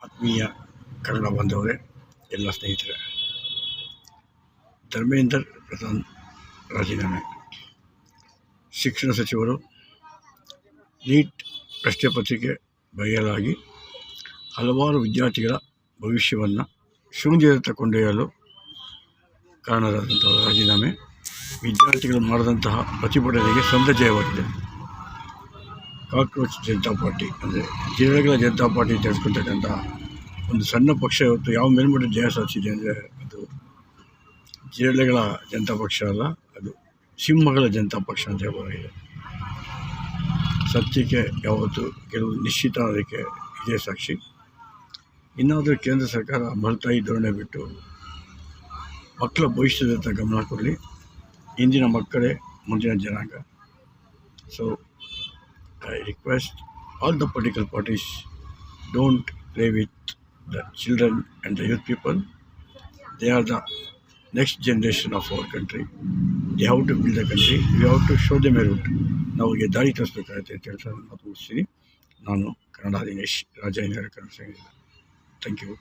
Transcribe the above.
ಆತ್ಮೀಯ ಕನ್ನಡ ಬಾಂಧವರೇ, ಎಲ್ಲ ಸ್ನೇಹಿತರೆ, ಧರ್ಮೇಂದ್ರ ಪ್ರಧಾನ್ ರಾಜೀನಾಮೆ. ಶಿಕ್ಷಣ ಸಚಿವರು ನೀಟ್ ಪ್ರಶ್ನೆ ಪತ್ರಿಕೆ ಬಯಲಾಗಿ ಹಲವಾರು ವಿದ್ಯಾರ್ಥಿಗಳ ಭವಿಷ್ಯವನ್ನು ಶೂನ್ಯದತ್ತ ಕೊಂಡೊಯ್ಯಲು ಕಾರಣರಾದಂತಹ ರಾಜೀನಾಮೆ ವಿದ್ಯಾರ್ಥಿಗಳು ಮಾಡಿದಂತಹ ಪ್ರತಿಭಟನೆಗೆ ಸ್ವಂತ ಜಯವಾಗಿದೆ. ಕಾಕ್ರೋಚ್ ಜನತಾ ಪಾರ್ಟಿ ಅಂದರೆ ಜಿರಳೆಗಳ ಜನತಾ ಪಾರ್ಟಿ ತಿಳಿಸ್ಕೊಳ್ತಕ್ಕಂಥ ಒಂದು ಸಣ್ಣ ಪಕ್ಷ ಇವತ್ತು ಯಾವ ಮೇಲ್ಮಟ್ಟದ ಜಯ ಸಾಧಿಸಿದೆ ಅಂದರೆ ಅದು ಜಿರಳೆಗಳ ಜನತಾ ಪಕ್ಷ ಅಲ್ಲ, ಅದು ಸಿಂಹಗಳ ಜನತಾ ಪಕ್ಷ ಅಂತ ಹೇಳಲಾಗಿದೆ. ಸತ್ಯಕ್ಕೆ ಯಾವತ್ತು ಕೆಲವು ನಿಶ್ಚಿತ ಅದಕ್ಕೆ ಇದೇ ಸಾಕ್ಷಿ. ಇನ್ನಾದರೂ ಕೇಂದ್ರ ಸರ್ಕಾರ ಮಲತಾಯಿ ಧೋರಣೆ ಬಿಟ್ಟು ಮಕ್ಕಳ ಭವಿಷ್ಯದತ್ತ ಗಮನ ಕೊಡಲಿ. ಇಂದಿನ ಮಕ್ಕಳೇ ಮುಂದಿನ ಜನಾಂಗ. So I request all the political parties, don't play with the children and the youth people. They are the next generation of our country. They have to build the country. We have to show them a route. ನಾವು ಅವರಿಗೆ ದಾರಿ ತೋರಿಸಬೇಕಾಗುತ್ತೆ ಅಂತ ಹೇಳ್ತಾ ಮಾತು ಮುಗಿಸ್ತೀನಿ. ನಾನು Kannada Dinesh, Raja Kannada Sangeetha. Thank you.